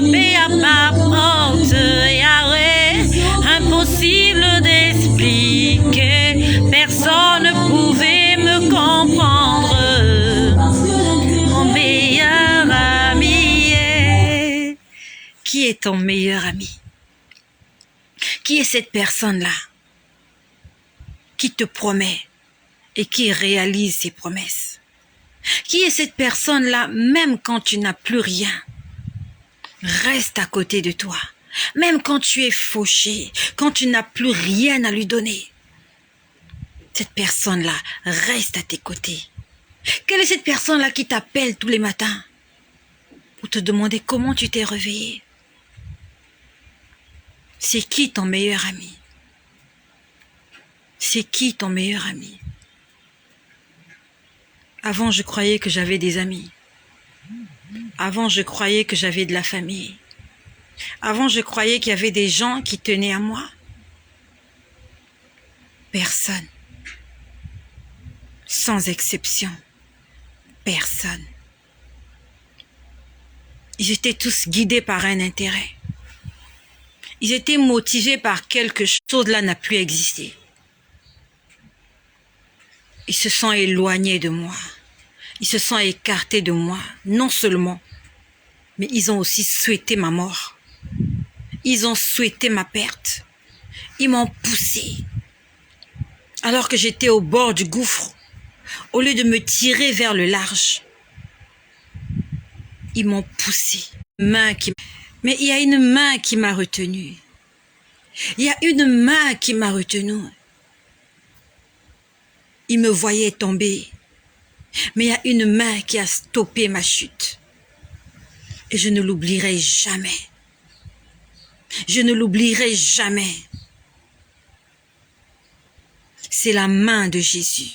frappé à ma porte, Yahweh, impossible d'expliquer, personne ne pouvait me comprendre, mon meilleur ami. Qui est ton meilleur ami? Qui est cette personne-là qui te promet et qui réalise ses promesses? Qui est cette personne-là, même quand tu n'as plus rien, reste à côté de toi, même quand tu es fauché, quand tu n'as plus rien à lui donner? Cette personne-là reste à tes côtés. Quelle est cette personne-là qui t'appelle tous les matins pour te demander comment tu t'es réveillé? C'est qui ton meilleur ami? C'est qui ton meilleur ami? Avant, je croyais que j'avais des amis. Avant, je croyais que j'avais de la famille. Avant, je croyais qu'il y avait des gens qui tenaient à moi. Personne. Sans exception. Personne. Ils étaient tous guidés par un intérêt. Ils étaient motivés par quelque chose, là n'a plus existé. Ils se sont éloignés de moi. Ils se sont écartés de moi. Non seulement, mais ils ont aussi souhaité ma mort. Ils ont souhaité ma perte. Ils m'ont poussé. Alors que j'étais au bord du gouffre, au lieu de me tirer vers le large, ils m'ont poussé. Mais il y a une main qui m'a retenue. Il y a une main qui m'a retenue. Il me voyait tomber. Mais il y a une main qui a stoppé ma chute. Et je ne l'oublierai jamais. Je ne l'oublierai jamais. C'est la main de Jésus.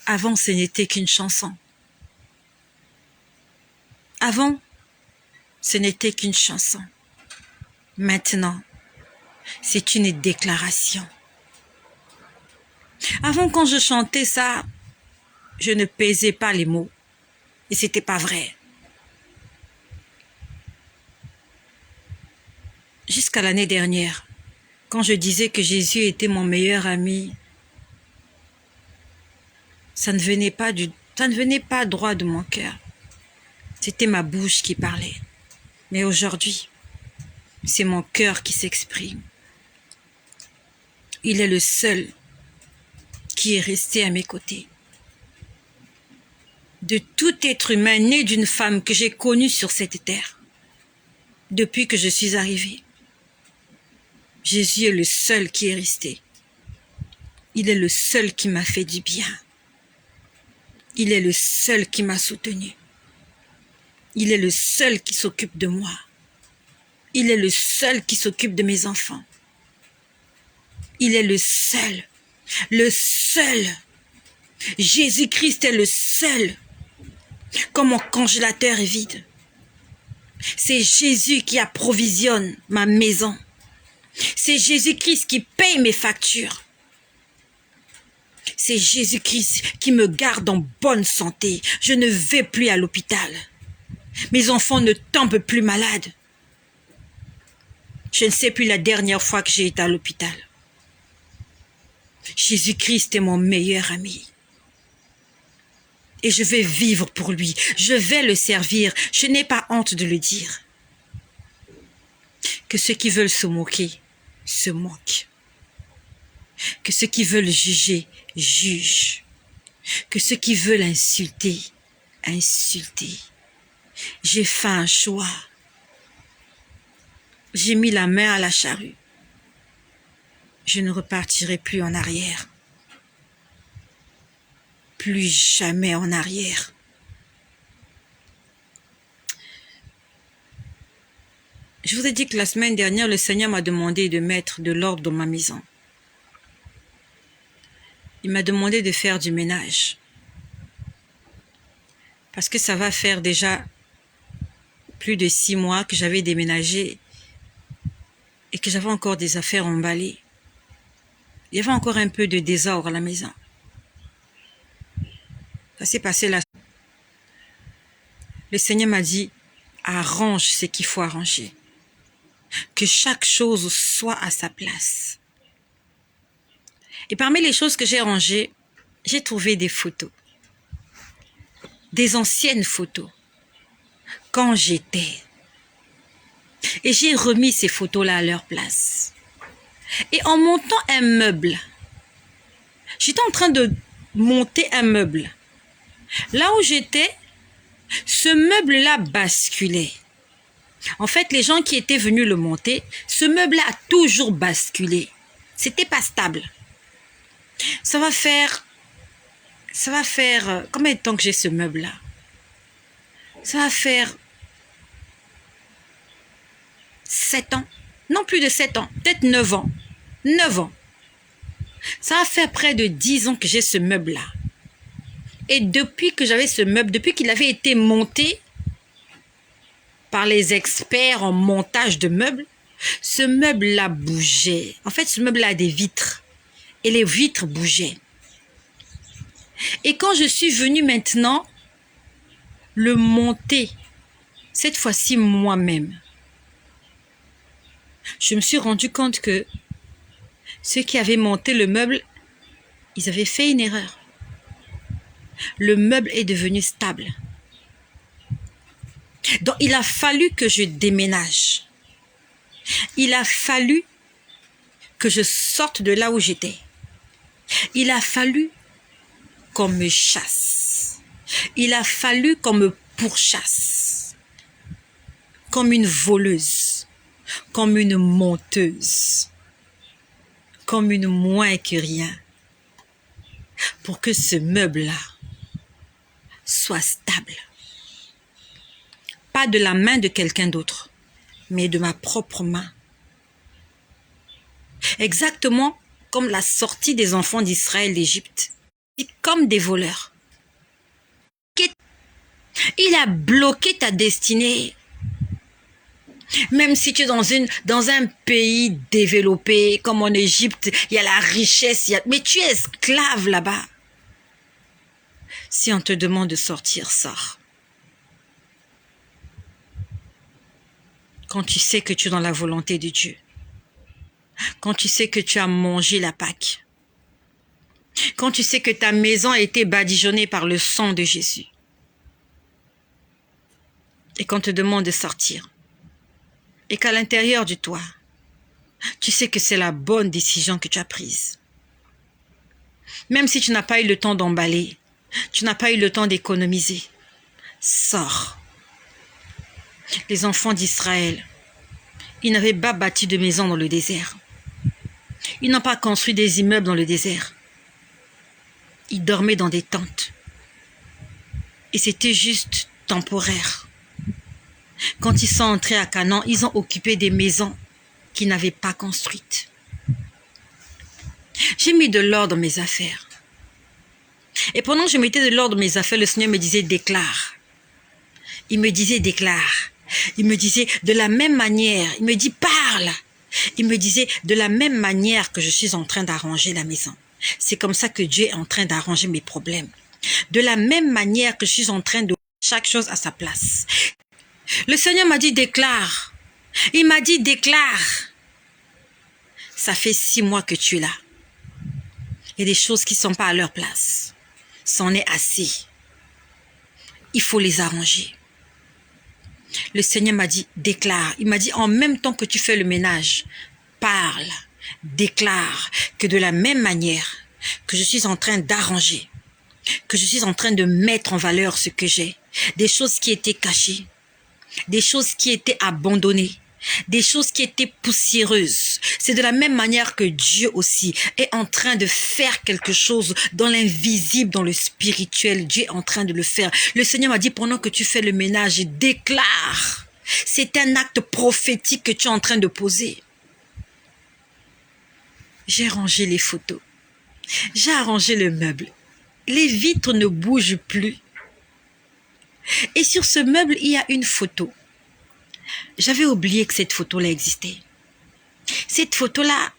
Avant, ce n'était qu'une chanson. Avant, ce n'était qu'une chanson. Maintenant, c'est une déclaration. Avant, quand je chantais ça, je ne pesais pas les mots. Et c'était pas vrai. Jusqu'à l'année dernière, quand je disais que Jésus était mon meilleur ami, ça ne venait pas droit de mon cœur. C'était ma bouche qui parlait. Mais aujourd'hui, c'est mon cœur qui s'exprime. Il est le seul qui est resté à mes côtés. De tout être humain né d'une femme que j'ai connue sur cette terre, depuis que je suis arrivée, Jésus est le seul qui est resté. Il est le seul qui m'a fait du bien. Il est le seul qui m'a soutenu. Il est le seul qui s'occupe de moi. Il est le seul qui s'occupe de mes enfants. Il est le seul. Le seul. Jésus-Christ est le seul. Quand mon congélateur est vide, c'est Jésus qui approvisionne ma maison. C'est Jésus-Christ qui paye mes factures. C'est Jésus-Christ qui me garde en bonne santé. Je ne vais plus à l'hôpital. Mes enfants ne tombent plus malades. Je ne sais plus la dernière fois que j'ai été à l'hôpital. Jésus-Christ est mon meilleur ami. Et je vais vivre pour lui. Je vais le servir. Je n'ai pas honte de le dire. Que ceux qui veulent se moquer, se moquent. Que ceux qui veulent juger, jugent. Que ceux qui veulent insulter, insultent. J'ai fait un choix. J'ai mis la main à la charrue. Je ne repartirai plus en arrière. Plus jamais en arrière. Je vous ai dit que la semaine dernière, le Seigneur m'a demandé de mettre de l'ordre dans ma maison. Il m'a demandé de faire du ménage. Parce que ça va faire déjà plus de 6 mois que j'avais déménagé et que j'avais encore des affaires emballées. Il y avait encore un peu de désordre à la maison. Ça s'est passé là. Le Seigneur m'a dit, arrange ce qu'il faut arranger. Que chaque chose soit à sa place. Et parmi les choses que j'ai rangées, j'ai trouvé des photos. Des anciennes photos. Quand j'étais. Et j'ai remis ces photos-là à leur place. Et en montant un meuble, j'étais en train de monter un meuble. Là où j'étais, ce meuble-là basculait. En fait, les gens qui étaient venus le monter, ce meuble-là a toujours basculé. C'était pas stable. Ça va faire combien de temps que j'ai ce meuble-là? Ça va faire 7 ans. Non, plus de 7 ans. Peut-être 9 ans. 9 ans. Ça va faire près de 10 ans que j'ai ce meuble-là. Et depuis que j'avais ce meuble, depuis qu'il avait été monté par les experts en montage de meubles, ce meuble-là bougeait. En fait, ce meuble-là a des vitres. Et les vitres bougeaient. Et quand je suis venue maintenant le monter, cette fois-ci moi-même, je me suis rendu compte que ceux qui avaient monté le meuble, ils avaient fait une erreur. Le meuble est devenu stable. Donc, il a fallu que je déménage. Il a fallu que je sorte de là où j'étais. Il a fallu qu'on me chasse. Il a fallu qu'on me pourchasse. Comme une voleuse. Comme une menteuse. Comme une moins que rien. Pour que ce meuble-là soit stable. Pas de la main de quelqu'un d'autre, mais de ma propre main. Exactement comme la sortie des enfants d'Israël d'Égypte. Comme des voleurs. Il a bloqué ta destinée. Même si tu es dans un pays développé, comme en Égypte, il y a la richesse, mais tu es esclave là-bas. Si on te demande de sortir, sors. Quand tu sais que tu es dans la volonté de Dieu. Quand tu sais que tu as mangé la Pâque. Quand tu sais que ta maison a été badigeonnée par le sang de Jésus. Et qu'on te demande de sortir. Et qu'à l'intérieur de toi, tu sais que c'est la bonne décision que tu as prise. Même si tu n'as pas eu le temps d'emballer, tu n'as pas eu le temps d'économiser, sors. Les enfants d'Israël, ils n'avaient pas bâti de maison dans le désert. Ils n'ont pas construit des immeubles dans le désert. Ils dormaient dans des tentes. Et c'était juste temporaire. Quand ils sont entrés à Canaan, ils ont occupé des maisons qu'ils n'avaient pas construites. J'ai mis de l'ordre dans mes affaires. Et pendant que je mettais de l'ordre dans mes affaires, le Seigneur me disait déclare. Il me disait déclare. Il me disait de la même manière. Il me dit parle. Il me disait de la même manière que je suis en train d'arranger la maison. C'est comme ça que Dieu est en train d'arranger mes problèmes. De la même manière que je suis en train de chaque chose à sa place. Le Seigneur m'a dit déclare. Il m'a dit déclare. Ça fait 6 mois que tu es là. Il y a des choses qui ne sont pas à leur place. C'en est assez. Il faut les arranger. Le Seigneur m'a dit déclare. Il m'a dit en même temps que tu fais le ménage, parle, déclare que de la même manière que je suis en train d'arranger, que je suis en train de mettre en valeur ce que j'ai, des choses qui étaient cachées, des choses qui étaient abandonnées, des choses qui étaient poussiéreuses. C'est de la même manière que Dieu aussi est en train de faire quelque chose dans l'invisible, dans le spirituel. Dieu est en train de le faire. Le Seigneur m'a dit pendant que tu fais le ménage, déclare. C'est un acte prophétique que tu es en train de poser. J'ai rangé les photos. J'ai arrangé le meuble. Les vitres ne bougent plus. Et sur ce meuble, il y a une photo. J'avais oublié que cette photo-là existait. Cette photo-là,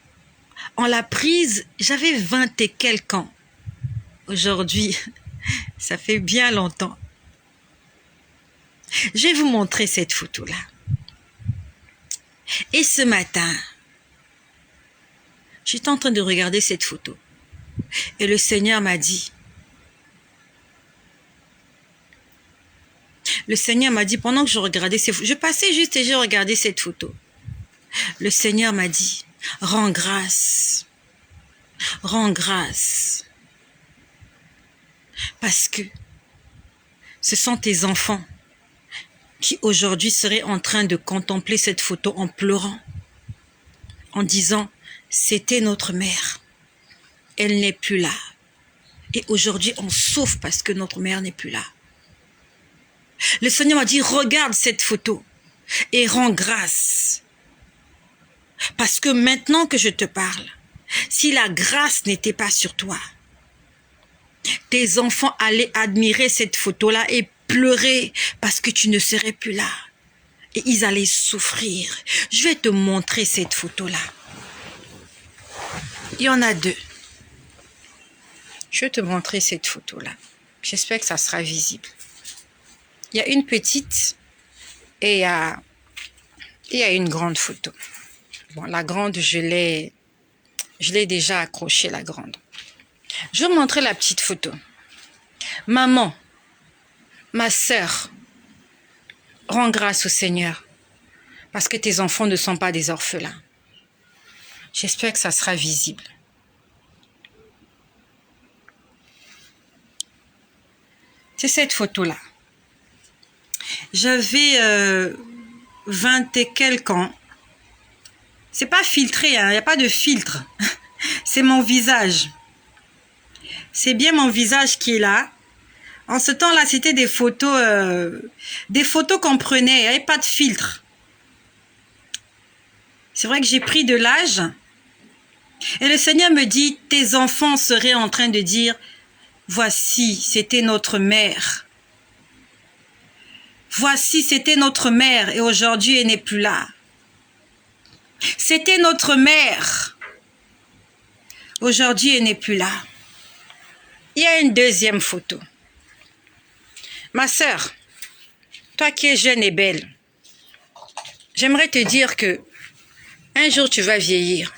on l'a prise, j'avais 20 et quelques ans. Aujourd'hui, ça fait bien longtemps. Je vais vous montrer cette photo-là. Et ce matin, j'étais en train de regarder cette photo. Et le Seigneur m'a dit, pendant que je regardais ces photos, je passais juste et j'ai regardé cette photo. Le Seigneur m'a dit, rends grâce. Rends grâce. Parce que ce sont tes enfants qui aujourd'hui seraient en train de contempler cette photo en pleurant, en disant, c'était notre mère. Elle n'est plus là. Et aujourd'hui, on souffre parce que notre mère n'est plus là. Le Seigneur m'a dit, regarde cette photo et rends grâce. Parce que maintenant que je te parle, si la grâce n'était pas sur toi, tes enfants allaient admirer cette photo-là et pleurer parce que tu ne serais plus là. Et ils allaient souffrir. Je vais te montrer cette photo-là. Il y en a 2. Je vais te montrer cette photo-là. J'espère que ça sera visible. Il y a une petite et il y a une grande photo. Bon, la grande, je l'ai déjà accrochée, la grande. Je vais vous montrer la petite photo. Maman, ma sœur, rends grâce au Seigneur parce que tes enfants ne sont pas des orphelins. J'espère que ça sera visible. C'est cette photo-là. J'avais 20 et quelques ans. C'est pas filtré, hein, il n'y a pas de filtre. C'est mon visage. C'est bien mon visage qui est là. En ce temps-là, c'était des photos qu'on prenait, il n'y avait pas de filtre. C'est vrai que j'ai pris de l'âge. Et le Seigneur me dit, tes enfants seraient en train de dire, voici, c'était notre mère. Voici, c'était notre mère et aujourd'hui, elle n'est plus là. C'était notre mère. Aujourd'hui, elle n'est plus là. Il y a une deuxième photo. Ma sœur, toi qui es jeune et belle, j'aimerais te dire que un jour tu vas vieillir.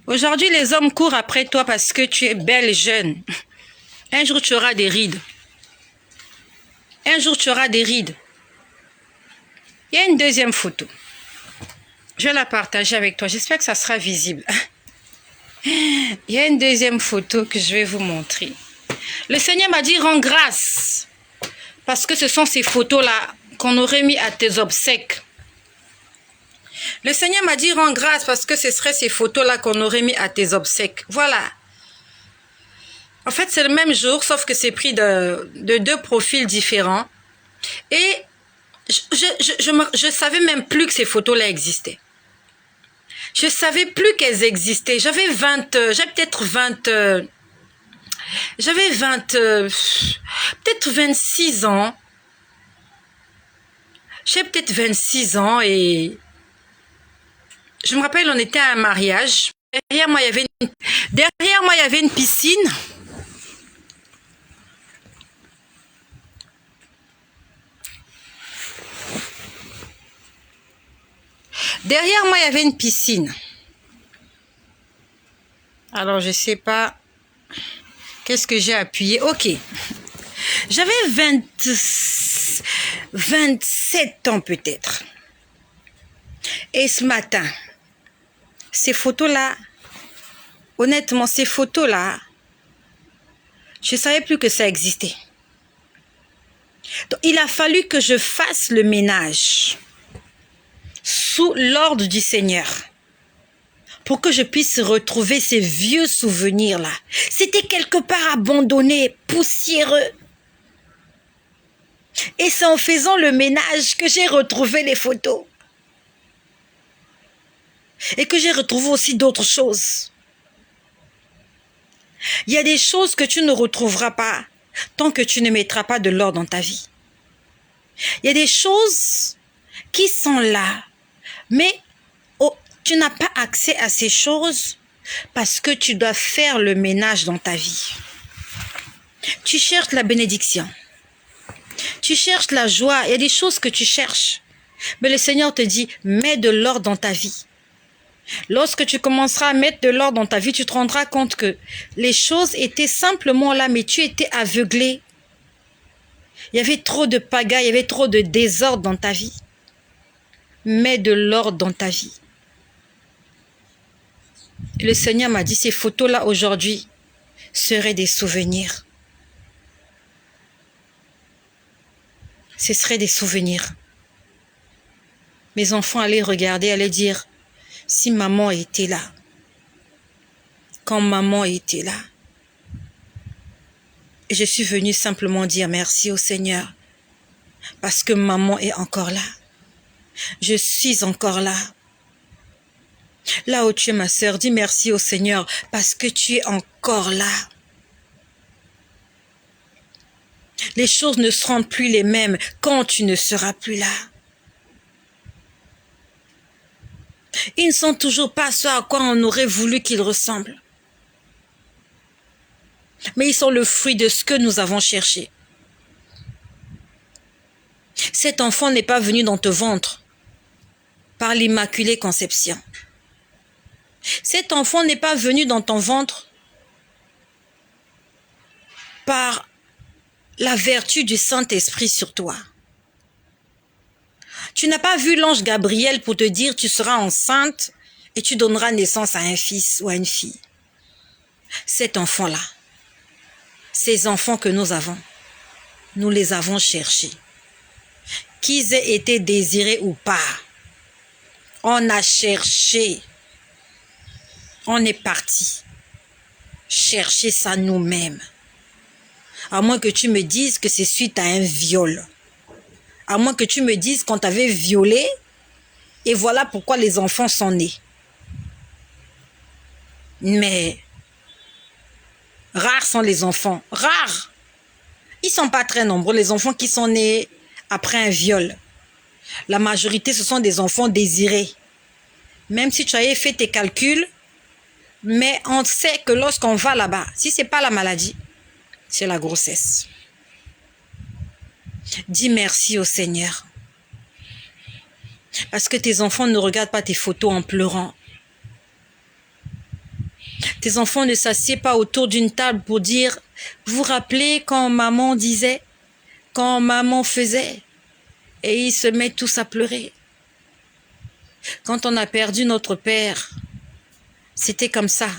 Aujourd'hui, les hommes courent après toi parce que tu es belle et jeune. Un jour, tu auras des rides. Un jour, tu auras des rides. Il y a une deuxième photo. Je vais la partager avec toi. J'espère que ça sera visible. Il y a une deuxième photo que je vais vous montrer. Le Seigneur m'a dit, rends grâce. Parce que ce sont ces photos-là qu'on aurait mis à tes obsèques. Le Seigneur m'a dit, rends grâce parce que ce seraient ces photos-là qu'on aurait mis à tes obsèques. Voilà. En fait, c'est le même jour, sauf que c'est pris de deux profils différents. Et je savais même plus que ces photos-là existaient. Je savais plus qu'elles existaient. J'avais peut-être 26 ans. J'ai peut-être 26 ans et je me rappelle, on était à un mariage. Derrière moi, il y avait une piscine. Derrière moi, il y avait une piscine. Alors, je sais pas qu'est-ce que j'ai appuyé. Ok. J'avais 27 ans peut-être. Et ce matin, ces photos-là, honnêtement, ces photos-là, je ne savais plus que ça existait. Donc, il a fallu que je fasse le ménage sous l'ordre du Seigneur pour que je puisse retrouver ces vieux souvenirs-là. C'était quelque part abandonné, poussiéreux. Et c'est en faisant le ménage que j'ai retrouvé les photos. Et que j'ai retrouvé aussi d'autres choses. Il y a des choses que tu ne retrouveras pas tant que tu ne mettras pas de l'ordre dans ta vie. Il y a des choses qui sont là, mais tu n'as pas accès à ces choses parce que tu dois faire le ménage dans ta vie. Tu cherches la bénédiction. Tu cherches la joie. Il y a des choses que tu cherches. Mais le Seigneur te dit, mets de l'ordre dans ta vie. Lorsque tu commenceras à mettre de l'ordre dans ta vie, tu te rendras compte que les choses étaient simplement là, mais tu étais aveuglé. Il y avait trop de pagaille, il y avait trop de désordre dans ta vie. Mets de l'ordre dans ta vie. Et le Seigneur m'a dit, ces photos-là aujourd'hui seraient des souvenirs. Ce seraient des souvenirs. Mes enfants allaient regarder, allaient dire, si maman était là, quand maman était là. Et je suis venue simplement dire merci au Seigneur, parce que maman est encore là. Je suis encore là. Là où tu es ma sœur, dis merci au Seigneur, parce que tu es encore là. Les choses ne seront plus les mêmes quand tu ne seras plus là. Ils ne sont toujours pas ce à quoi on aurait voulu qu'ils ressemblent. Mais ils sont le fruit de ce que nous avons cherché. Cet enfant n'est pas venu dans ton ventre par l'Immaculée Conception. Cet enfant n'est pas venu dans ton ventre par la vertu du Saint-Esprit sur toi. Tu n'as pas vu l'ange Gabriel pour te dire tu seras enceinte et tu donneras naissance à un fils ou à une fille. Cet enfant-là, ces enfants que nous les avons cherchés. Qu'ils aient été désirés ou pas, on a cherché. On est parti chercher ça nous-mêmes. À moins que tu me dises que c'est suite à un viol. À moins que tu me dises qu'on t'avait violé et voilà pourquoi les enfants sont nés. Mais rares sont les enfants. Rares. Ils ne sont pas très nombreux, les enfants qui sont nés après un viol. La majorité, ce sont des enfants désirés. Même si tu avais fait tes calculs, mais on sait que lorsqu'on va là-bas, si ce n'est pas la maladie, c'est la grossesse. Dis merci au Seigneur. Parce que tes enfants ne regardent pas tes photos en pleurant. Tes enfants ne s'assiedent pas autour d'une table pour dire, vous vous rappelez quand maman disait, quand maman faisait, et ils se mettent tous à pleurer. Quand on a perdu notre père, c'était comme ça.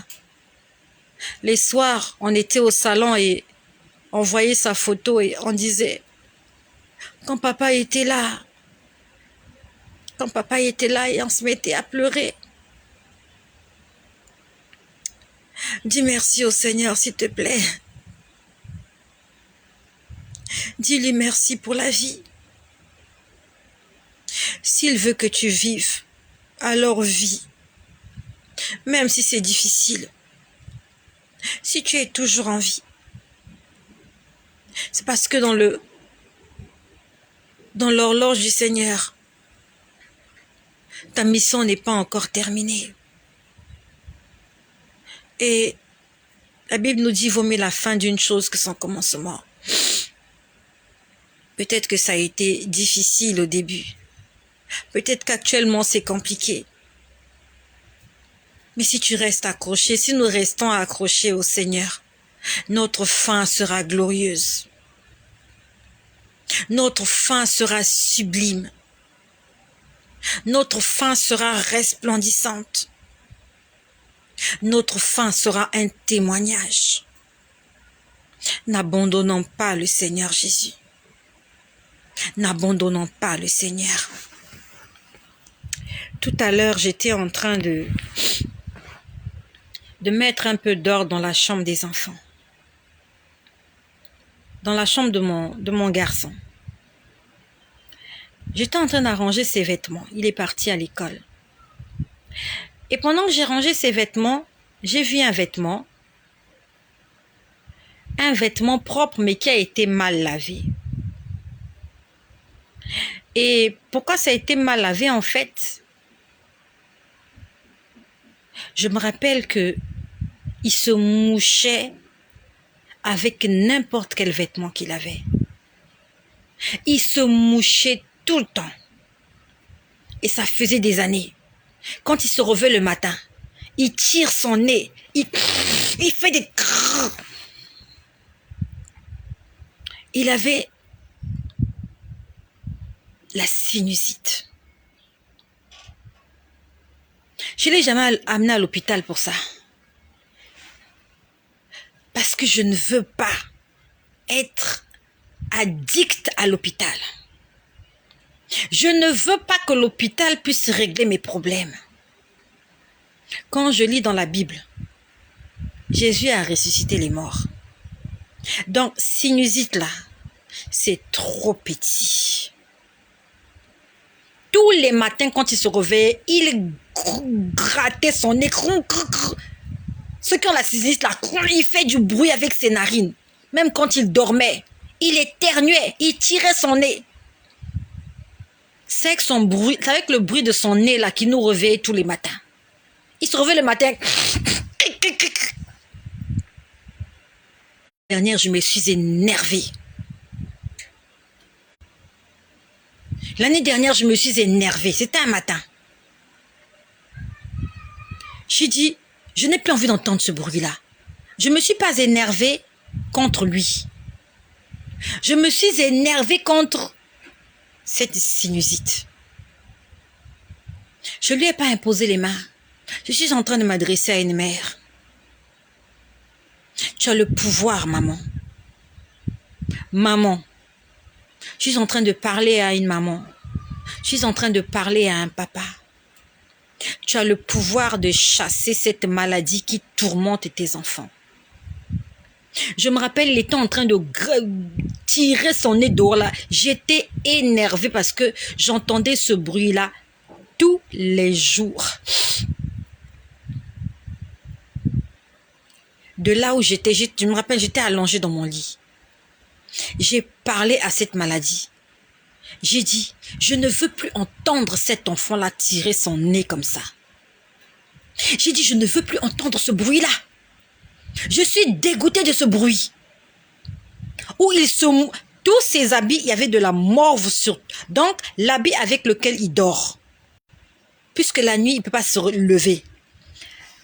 Les soirs, on était au salon et on voyait sa photo et on disait, quand papa était là, et on se mettait à pleurer. Dis merci au Seigneur, s'il te plaît. Dis-lui merci pour la vie. S'il veut que tu vives, alors vis. Même si c'est difficile. Si tu es toujours en vie. C'est parce que dans l'horloge du Seigneur, ta mission n'est pas encore terminée. Et la Bible nous dit, vaut mieux la fin d'une chose que son commencement. Peut-être que ça a été difficile au début. Peut-être qu'actuellement c'est compliqué. Mais si tu restes accroché, si nous restons accrochés au Seigneur, notre fin sera glorieuse. Notre fin sera sublime. Notre fin sera resplendissante. Notre fin sera un témoignage. N'abandonnons pas le Seigneur Jésus. N'abandonnons pas le Seigneur. Tout à l'heure, j'étais en train de mettre un peu d'ordre dans la chambre des enfants. Dans la chambre de mon garçon. J'étais en train d'arranger ses vêtements. Il est parti à l'école. Et pendant que j'ai rangé ses vêtements, j'ai vu un vêtement propre mais qui a été mal lavé. Et pourquoi ça a été mal lavé en fait? Je me rappelle que il se mouchait avec n'importe quel vêtement qu'il avait. Il se mouchait tout le temps. Et ça faisait des années. Quand il se relevait le matin, il tire son nez, il fait des... Il avait la sinusite. Je ne l'ai jamais amené à l'hôpital pour ça. Parce que je ne veux pas être addict à l'hôpital. Je ne veux pas que l'hôpital puisse régler mes problèmes. Quand je lis dans la Bible, Jésus a ressuscité les morts. Donc, sinusite là, c'est trop petit. Tous les matins, quand il se réveillait, il grattait son nez. Ceux qui ont la sinusite là, il fait du bruit avec ses narines. Même quand il dormait, il éternuait, il tirait son nez. C'est avec le bruit de son nez là qui nous réveille tous les matins. Il se réveille le matin. L'année dernière, je me suis énervée. C'était un matin. J'ai dit, je n'ai plus envie d'entendre ce bruit-là. Je ne me suis pas énervée contre lui. Je me suis énervée contre cette sinusite. Je ne lui ai pas imposé les mains. Je suis en train de m'adresser à une mère. Tu as le pouvoir, maman. Maman. Je suis en train de parler à une maman. Je suis en train de parler à un papa. Tu as le pouvoir de chasser cette maladie qui tourmente tes enfants. Je me rappelle, il était en train de tirer son nez dehors là. J'étais énervée parce que j'entendais ce bruit-là tous les jours. De là où j'étais, je me rappelle, j'étais allongée dans mon lit. J'ai parlé à cette maladie. J'ai dit, je ne veux plus entendre cet enfant-là tirer son nez comme ça. J'ai dit, je ne veux plus entendre ce bruit-là. Je suis dégoûtée de ce bruit. Où tous ses habits, il y avait de la morve sur... Donc, l'habit avec lequel il dort. Puisque la nuit, il ne peut pas se lever.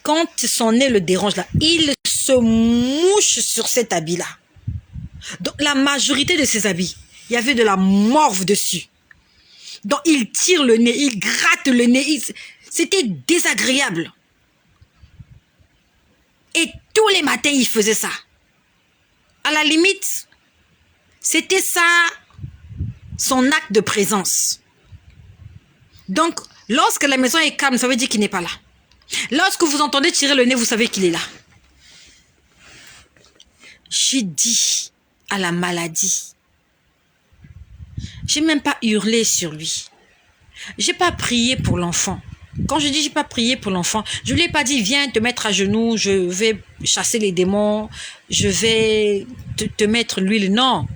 Quand son nez le dérange là, il se mouche sur cet habit-là. Donc, la majorité de ses habits, il y avait de la morve dessus. Donc, il tire le nez, il gratte le nez. C'était désagréable. Et tous les matins, il faisait ça. À la limite, c'était ça, son acte de présence. Donc, lorsque la maison est calme, ça veut dire qu'il n'est pas là. Lorsque vous entendez tirer le nez, vous savez qu'il est là. J'ai dit à la maladie, j'ai même pas hurlé sur lui. J'ai pas prié pour l'enfant. Quand je dis j'ai pas prié pour l'enfant, je lui ai pas dit viens te mettre à genoux, je vais chasser les démons, je vais te mettre l'huile. Non,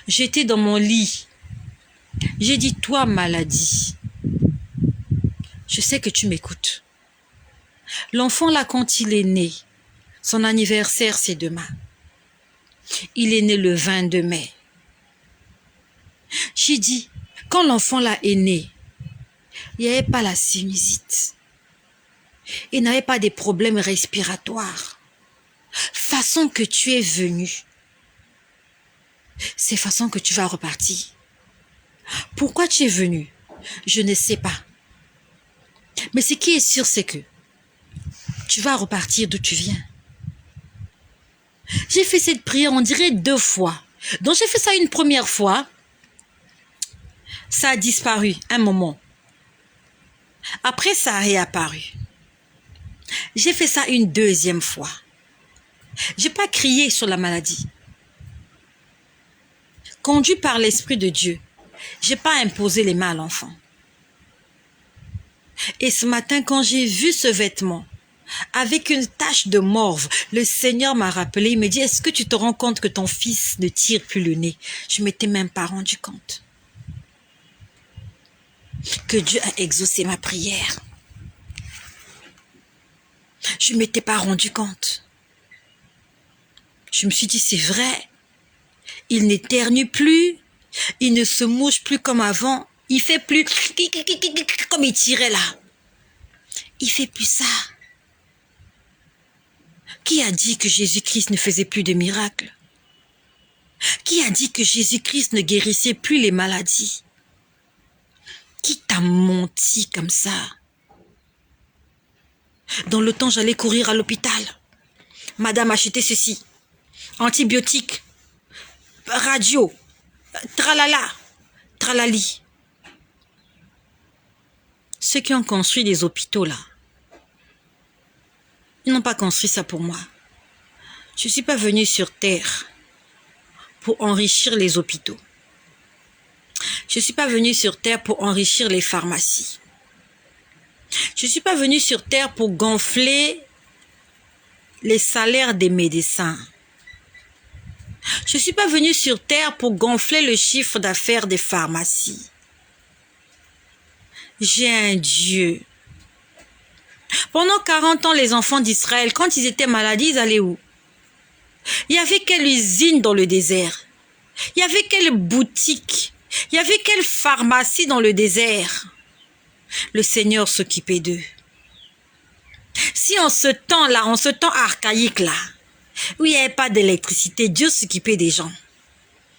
j'étais dans mon lit. J'ai dit toi maladie, je sais que tu m'écoutes. L'enfant là quand il est né, son anniversaire c'est demain. Il est né le 22 mai. J'ai dit, quand l'enfant là est né, il n'y avait pas la sinusite. Il n'avait pas des problèmes respiratoires. Façon que tu es venu, c'est façon que tu vas repartir. Pourquoi tu es venu? Je ne sais pas. Mais ce qui est sûr, c'est que tu vas repartir d'où tu viens. J'ai fait cette prière, on dirait 2 fois. Donc j'ai fait ça une première fois. Ça a disparu un moment. Après, ça a réapparu. J'ai fait ça une 2e fois. J'ai pas crié sur la maladie. Conduit par l'Esprit de Dieu, j'ai pas imposé les mains à l'enfant. Et ce matin, quand j'ai vu ce vêtement, avec une tache de morve, le Seigneur m'a rappelé, il me dit, est-ce que tu te rends compte que ton fils ne tire plus le nez? Je m'étais même pas rendu compte. Que Dieu a exaucé ma prière. Je ne m'étais pas rendu compte. Je me suis dit, c'est vrai. Il n'éternue plus. Il ne se mouche plus comme avant. Il fait plus comme il tirait là. Il fait plus ça. Qui a dit que Jésus-Christ ne faisait plus de miracles? Qui a dit que Jésus-Christ ne guérissait plus les maladies? Qui t'a menti comme ça? Dans le temps, j'allais courir à l'hôpital. Madame, achetez ceci. Antibiotiques. Radio. Tralala. Tralali. Ceux qui ont construit des hôpitaux là, ils n'ont pas construit ça pour moi. Je ne suis pas venue sur terre pour enrichir les hôpitaux. Je ne suis pas venue sur terre pour enrichir les pharmacies. Je ne suis pas venue sur terre pour gonfler les salaires des médecins. Je ne suis pas venue sur terre pour gonfler le chiffre d'affaires des pharmacies. J'ai un Dieu. Pendant 40 ans, les enfants d'Israël, quand ils étaient malades, ils allaient où? Il y avait quelle usine dans le désert? Il y avait quelle boutique? Il y avait quelle pharmacie dans le désert? Le Seigneur s'occupait d'eux. Si en ce temps-là, en ce temps archaïque-là, où il n'y avait pas d'électricité, Dieu s'occupait des gens.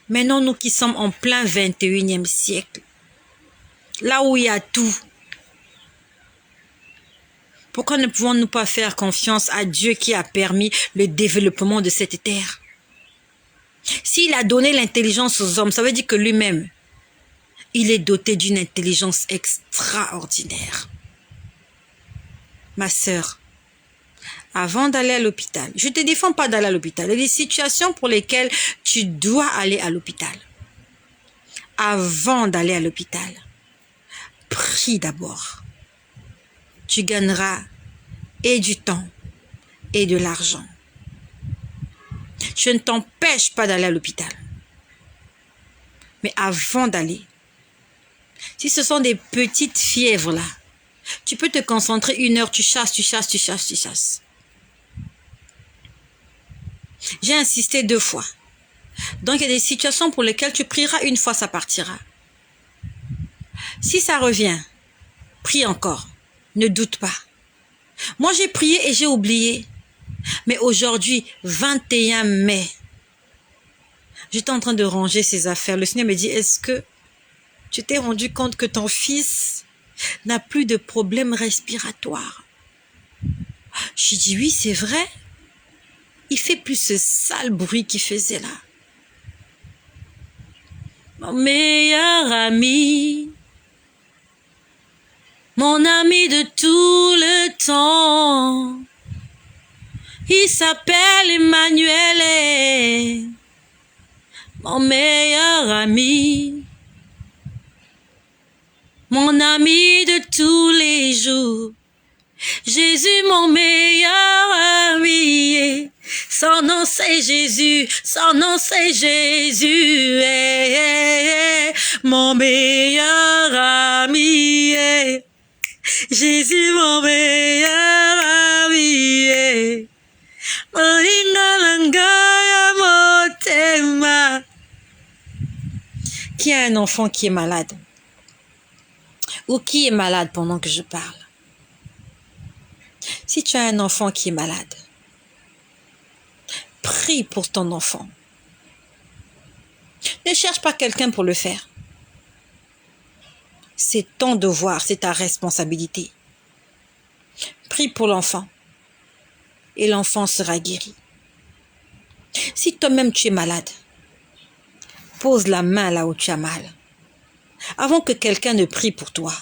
Maintenant, nous qui sommes en plein 21e siècle, là où il y a tout, pourquoi ne pouvons-nous pas faire confiance à Dieu qui a permis le développement de cette terre? S'il a donné l'intelligence aux hommes, ça veut dire que lui-même, il est doté d'une intelligence extraordinaire. Ma sœur, avant d'aller à l'hôpital, je ne te défends pas d'aller à l'hôpital. Il y a des situations pour lesquelles tu dois aller à l'hôpital. Avant d'aller à l'hôpital, prie d'abord. Tu gagneras et du temps et de l'argent. Je ne t'empêche pas d'aller à l'hôpital. Mais avant d'aller, si ce sont des petites fièvres là, tu peux te concentrer 1 heure, tu chasses, tu chasses, tu chasses, tu chasses. J'ai insisté 2 fois. Donc il y a des situations pour lesquelles tu prieras 1 fois, ça partira. Si ça revient, prie encore. Ne doute pas. Moi, j'ai prié et j'ai oublié. Mais aujourd'hui, 21 mai, j'étais en train de ranger ses affaires. Le Seigneur me dit, est-ce que tu t'es rendu compte que ton fils n'a plus de problème respiratoire? J'ai dit, oui, c'est vrai. Il fait plus ce sale bruit qu'il faisait là. Mon meilleur ami, mon ami de tout le temps, il s'appelle Emmanuel, mon meilleur ami, mon ami de tous les jours. Jésus, mon meilleur ami, son nom c'est Jésus, son nom c'est Jésus, mon meilleur ami, Jésus, mon meilleur ami, qui a un enfant qui est malade? Ou qui est malade pendant que je parle? Si tu as un enfant qui est malade, prie pour ton enfant. Ne cherche pas quelqu'un pour le faire. C'est ton devoir, c'est ta responsabilité. Prie pour l'enfant et l'enfant sera guéri. Si toi-même tu es malade, pose la main là où tu as mal. Avant que quelqu'un ne prie pour toi,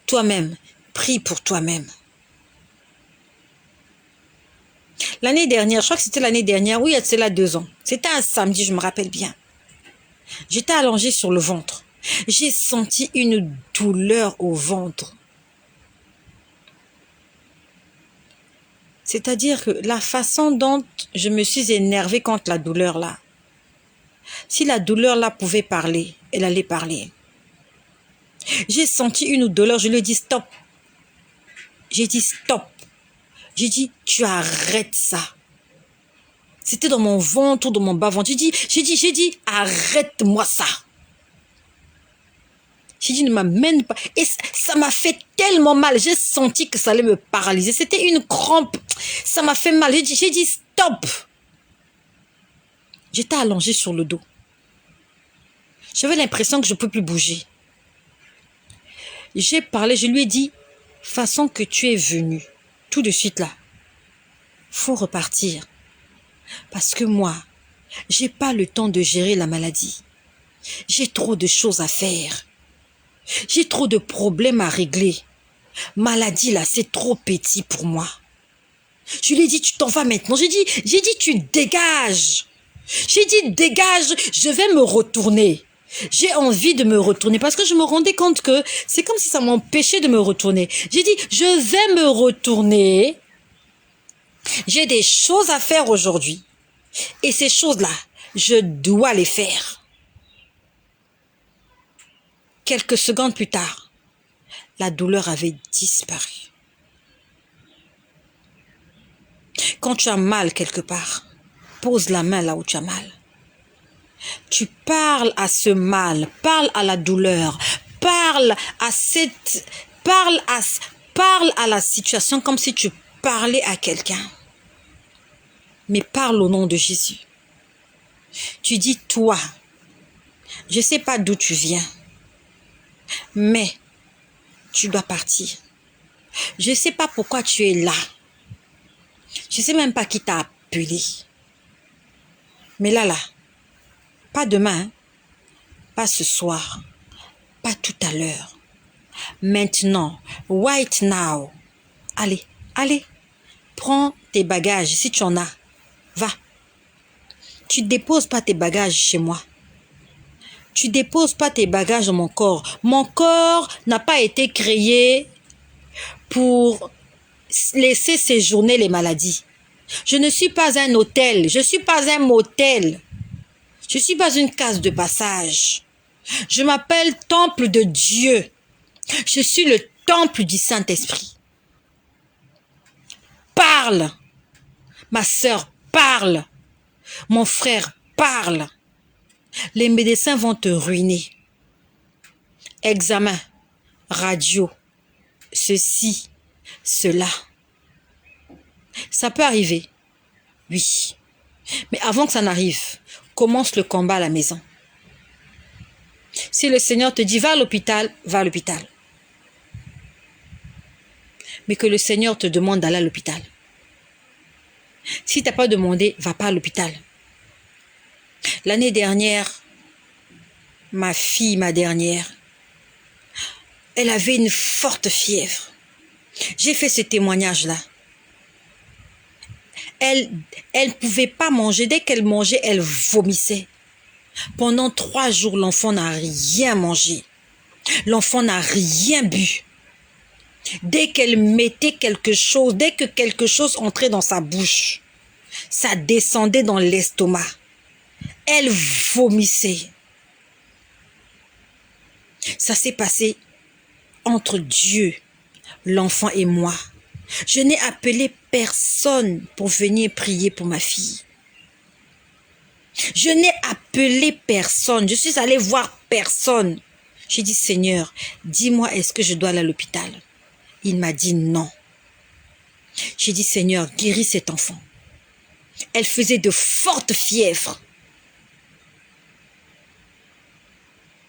toi-même, prie pour toi-même. L'année dernière, je crois que c'était l'année dernière, oui, c'est là 2 ans. C'était un samedi, je me rappelle bien. J'étais allongée sur le ventre. J'ai senti une douleur au ventre. C'est-à-dire que la façon dont je me suis énervée contre la douleur là, si la douleur là pouvait parler, elle allait parler. J'ai senti une douleur, je lui ai dit stop. J'ai dit stop. J'ai dit, tu arrêtes ça. C'était dans mon ventre ou dans mon bas-ventre. J'ai dit, arrête-moi ça. J'ai dit, ne m'amène pas. Et ça m'a fait tellement mal. J'ai senti que ça allait me paralyser. C'était une crampe. Ça m'a fait mal. J'ai dit, stop. J'étais allongée sur le dos. J'avais l'impression que je ne peux plus bouger. J'ai parlé, je lui ai dit, façon que tu es venu, tout de suite là, faut repartir. Parce que moi, j'ai pas le temps de gérer la maladie. J'ai trop de choses à faire. J'ai trop de problèmes à régler. Maladie là, c'est trop petit pour moi. Je lui ai dit, tu t'en vas maintenant. J'ai dit, tu dégages. J'ai dit, dégage, je vais me retourner. J'ai envie de me retourner parce que je me rendais compte que c'est comme si ça m'empêchait de me retourner. J'ai dit, je vais me retourner. J'ai des choses à faire aujourd'hui. Et ces choses-là, je dois les faire. Quelques secondes plus tard, la douleur avait disparu. Quand tu as mal quelque part, pose la main là où tu as mal. Tu parles à ce mal, parle à la douleur, parle à la situation comme si tu parlais à quelqu'un. Mais parle au nom de Jésus. Tu dis, toi, je ne sais pas d'où tu viens, mais tu dois partir. Je ne sais pas pourquoi tu es là. Je ne sais même pas qui t'a appelé. Mais là, pas demain, hein? Pas ce soir, pas tout à l'heure. Maintenant, right now. Allez, prends tes bagages si tu en as. Va. Tu ne déposes pas tes bagages chez moi. Tu ne déposes pas tes bagages dans mon corps. Mon corps n'a pas été créé pour laisser séjourner les maladies. Je ne suis pas un hôtel. Je ne suis pas un motel. Je ne suis pas une case de passage. Je m'appelle Temple de Dieu. Je suis le temple du Saint-Esprit. Parle. Ma sœur, parle. Mon frère, parle. Les médecins vont te ruiner. Examen, radio, ceci, cela. Ça peut arriver, oui. Mais avant que ça n'arrive, commence le combat à la maison. Si le Seigneur te dit va à l'hôpital, va à l'hôpital. Mais que le Seigneur te demande d'aller à l'hôpital. Si tu n'as pas demandé, va pas à l'hôpital. L'année dernière, ma fille, ma dernière, elle avait une forte fièvre. J'ai fait ce témoignage-là. Elle ne pouvait pas manger. Dès qu'elle mangeait, elle vomissait. Pendant 3 jours, l'enfant n'a rien mangé. L'enfant n'a rien bu. Dès qu'elle mettait quelque chose, dès que quelque chose entrait dans sa bouche, ça descendait dans l'estomac. Elle vomissait. Ça s'est passé entre Dieu, l'enfant et moi. Je n'ai appelé personne pour venir prier pour ma fille. Je n'ai appelé personne. Je suis allée voir personne. J'ai dit, Seigneur, dis-moi, est-ce que je dois aller à l'hôpital? Il m'a dit non. J'ai dit, Seigneur, guéris cet enfant. Elle faisait de fortes fièvres.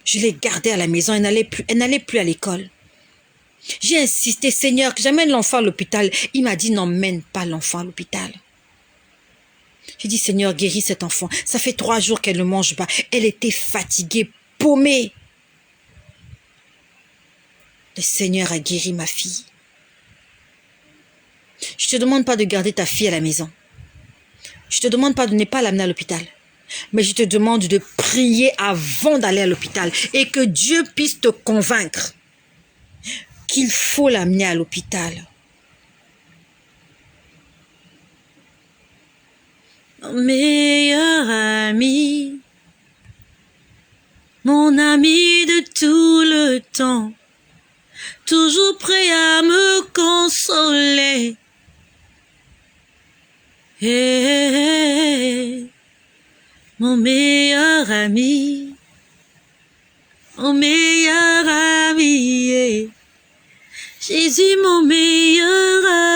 Je l'ai gardée à la maison, elle n'allait plus à l'école. J'ai insisté, Seigneur, que j'amène l'enfant à l'hôpital. Il m'a dit, n'emmène pas l'enfant à l'hôpital. J'ai dit, Seigneur, guéris cet enfant. Ça fait 3 jours qu'elle ne mange pas. Elle était fatiguée, paumée. Le Seigneur a guéri ma fille. Je ne te demande pas de garder ta fille à la maison. Je ne te demande pas de ne pas l'amener à l'hôpital. Mais je te demande de prier avant d'aller à l'hôpital et que Dieu puisse te convaincre qu'il faut l'amener à l'hôpital. Mon meilleur ami, mon ami de tout le temps, toujours prêt à me consoler. Hey, mon meilleur ami, mon meilleur ami, Jésus mon meilleur ami.